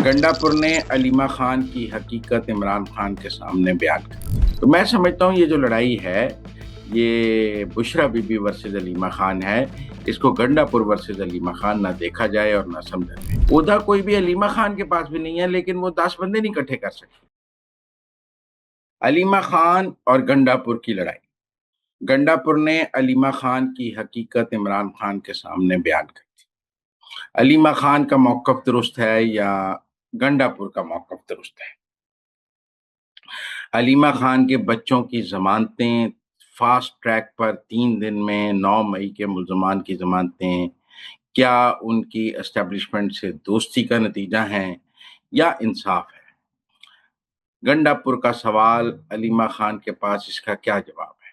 गंडापुर ने अलीमा खान की हकीकत इमरान खान के सामने बयान की। तो मैं समझता हूँ ये जो लड़ाई है, ये बुशरा बीबी वर्सेस अलीमा खान है। इसको गंडापुर वर्सेस अलीमा खान ना देखा जाए और ना समझा जाए। ओहदा कोई भी अलीमा खान के पास भी नहीं है, लेकिन वो 10 बंदे नहीं इकट्ठे कर सकते। अलीमा खान और गंडापुर की लड़ाई। गंडापुर ने अलीमा खान की हकीकत इमरान खान के सामने बयान कर दी। अलीमा खान का मौक़िफ़ दुरुस्त है या गंडापुर का मौक़िफ़ दुरुस्त है? अलीमा खान के बच्चों की ज़मानतें फ़ास्ट ट्रैक पर 3 दिन में 9 मई के मुल्ज़मान की ज़मानतें क्या उनकी एस्टेब्लिशमेंट से दोस्ती का नतीजा हैं या इंसाफ है? गंडापुर का सवाल, अलीमा खान के पास इसका क्या जवाब है?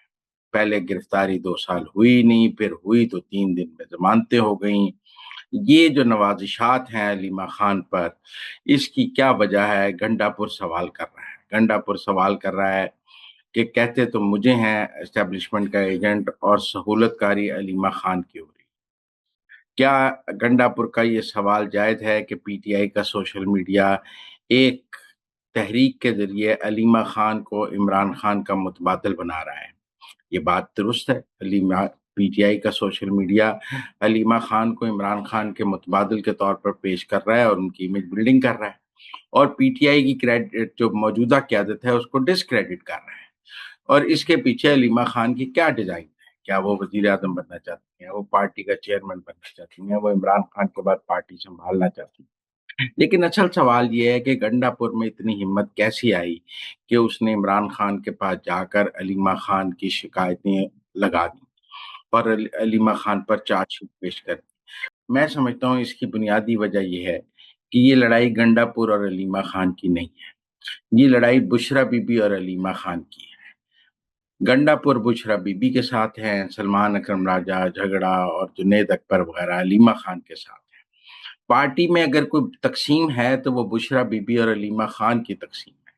पहले गिरफ्तारी 2 साल हुई नहीं, फिर हुई तो 3 दिन में ज़मानतें हो गईं। ये जो नवाज़िशात हैं अलीमा खान पर, इसकी क्या वजह है? गंडापुर सवाल कर रहा है। गंडापुर सवाल कर रहा है कि कहते तो मुझे हैं एस्टेब्लिशमेंट का एजेंट और सहूलतकारी अलीमा खान की हो रही। क्या गंडापुर का ये सवाल जायज़ है कि पीटीआई का सोशल मीडिया एक तहरीक के ज़रिए अलीमा खान को इमरान खान का मुतबादिल बना रहा है? ये बात दुरुस्त है। अलीमा पीटीआई का सोशल मीडिया अलीमा खान को इमरान खान के मुतबादिल के तौर पर पेश कर रहा है और उनकी इमेज बिल्डिंग कर रहा है और पीटीआई की क्रेडिट जो मौजूदा क़यादत है उसको डिस्क्रेडिट कर रहा है। और इसके पीछे अलीमा खान की क्या डिज़ाइन है? क्या वो वज़ीर-ए-आज़म बनना चाहती हैं? वो पार्टी का चेयरमैन बनना चाहती हैं? वो इमरान खान के बाद पार्टी सँभालना चाहती हैं? लेकिन असल सवाल ये है कि गंडापुर में इतनी हिम्मत कैसी आई कि उसने इमरान खान के पास जाकर अलीमा खान की शिकायतें लगा दी और अलीमा खान पर चार्जशीट पेश कर दी। मैं समझता हूँ इसकी बुनियादी वजह ये है कि ये लड़ाई गंडापुर और अलीमा खान की नहीं है। ये लड़ाई बुशरा बीबी और अलीमा खान की है। गंडापुर बुशरा बीबी के साथ हैं, सलमान अकरम राजा, झगड़ा और जुनैद अकबर वगैरह अलीमा खान के साथ हैं। पार्टी में अगर कोई तक़सीम है तो वो बुशरा बीबी और अलीमा खान की तक़सीम है।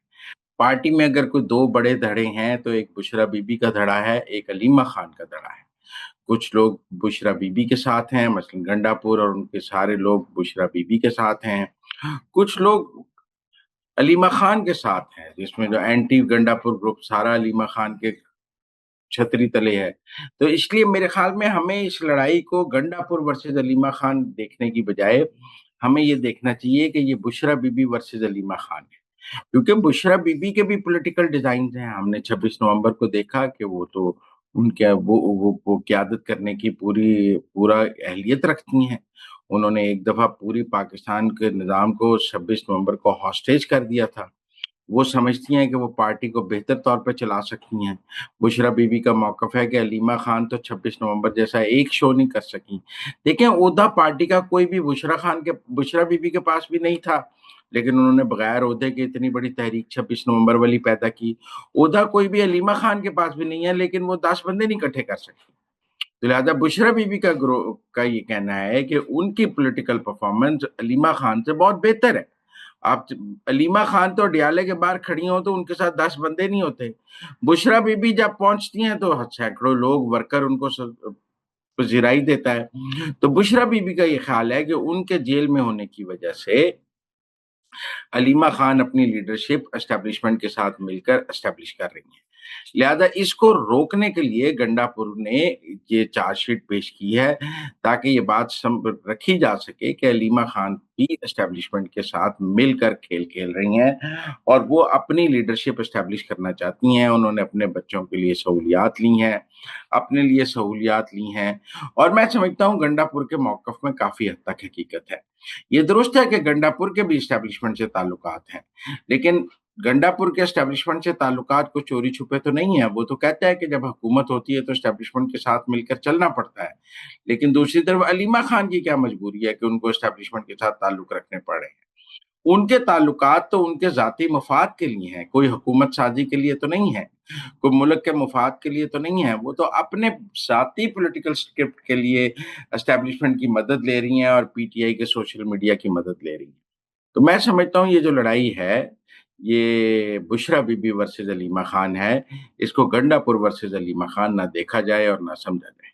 पार्टी में अगर कोई 2 बड़े धड़े हैं तो एक बुशरा बीबी का धड़ा है, एक अलीमा खान का धड़ा है। कुछ लोग बुशरा बीबी के साथ हैं, मसलन गंडापुर और उनके सारे लोग बुशरा बीबी के साथ हैं। कुछ लोग अलीमा खान के साथ हैं, जिसमें जो एंटी गंडापुर ग्रुप सारा अलीमा खान के छतरी तले है। तो इसलिए मेरे ख़्याल में हमें इस लड़ाई को गंडापुर वर्सेस अलीमा खान देखने की बजाय हमें ये देखना चाहिए कि ये बुशरा बीबी वर्सेस अलीमा खान है। क्योंकि बुशरा बीबी के भी पॉलिटिकल डिज़ाइन्स हैं। हमने 26 नवंबर को देखा कि वो तो उनके वो क़यादत करने की पूरा अहलियत रखती हैं। उन्होंने एक दफ़ा पूरी पाकिस्तान के निज़ाम को 26 नवंबर को हॉस्टेज कर दिया था। वो समझती हैं कि वो पार्टी को बेहतर तौर पे चला सकती हैं। बुशरा बीबी का मौक़िफ़ है कि अलीमा खान तो 26 नवंबर जैसा एक शो नहीं कर सकीं। देखें, ओहदा पार्टी का कोई भी बुशरा बीबी के पास भी नहीं था, लेकिन उन्होंने बगैर ओहदे के इतनी बड़ी तहरीक 26 नवंबर वाली पैदा की। ओहदा कोई भी अलीमा खान के पास भी नहीं है, लेकिन वो 10 बंदे नहीं इकट्ठे कर सकती। तो लिहाज़ा बुशरा बीबी का ये कहना है कि उनकी पॉलिटिकल परफ़ॉर्मेंस अलीमा खान से बहुत बेहतर है। आप अलीमा खान तो अडयाले के बाहर खड़ी हों तो उनके साथ 10 बंदे नहीं होते। बुशरा बीबी जब पहुँचती हैं तो सैकड़ों लोग वर्कर उनको पज़िराई देता है। तो बुशरा बीबी का ये ख़्याल है कि उनके जेल में होने की वजह से अलीमा खान अपनी लीडरशिप एस्टेब्लिशमेंट के साथ मिलकर एस्टेब्लिश कर रही हैं। लिहाज़ा इसको रोकने के लिए गंडापुर ने ये चार्जशीट पेश की है, ताकि ये बात रखी जा सके कि अलीमा खान भी एस्टेब्लिशमेंट के साथ मिलकर खेल खेल रही हैं और वो अपनी लीडरशिप एस्टेब्लिश करना चाहती हैं। उन्होंने अपने बच्चों के लिए सहूलियात ली हैं, अपने लिए सहूलियात ली हैं और मैं समझता हूँ गंडापुर के मौक़िफ़ में काफ़ी हद तक हकीकत है। ये दुरुस्त है कि गंडापुर के भी एस्टेब्लिशमेंट से ताल्लुकात हैं, लेकिन गंडापुर के एस्टेब्लिशमेंट से ताल्लुकात कोई चोरी-छुपे तो नहीं है। वो तो कहता है कि जब हुकूमत होती है तो एस्टेब्लिशमेंट के साथ मिलकर चलना पड़ता है। लेकिन दूसरी तरफ अलीमा खान की क्या मजबूरी है कि उनको एस्टेब्लिशमेंट के साथ ताल्लुक रखने पड़ रहे हैं। उनके ताल्लुकात तो उनके ज़ाती मफ़ाद के लिए हैं, कोई हुकूमत साज़ी के लिए तो नहीं है, कोई मुल्क के मफ़ाद के लिए तो नहीं है। वो तो अपने ज़ाती पॉलिटिकल स्क्रिप्ट के लिए एस्टेब्लिशमेंट की मदद ले रही हैं और पीटीआई के सोशल मीडिया की मदद ले रही हैं। तो मैं समझता हूँ ये जो लड़ाई है, ये बुशरा बीबी वर्सेस अलीमा खान है। इसको गंडापुर वर्सेस अलीमा खान ना देखा जाए और ना समझा जाए।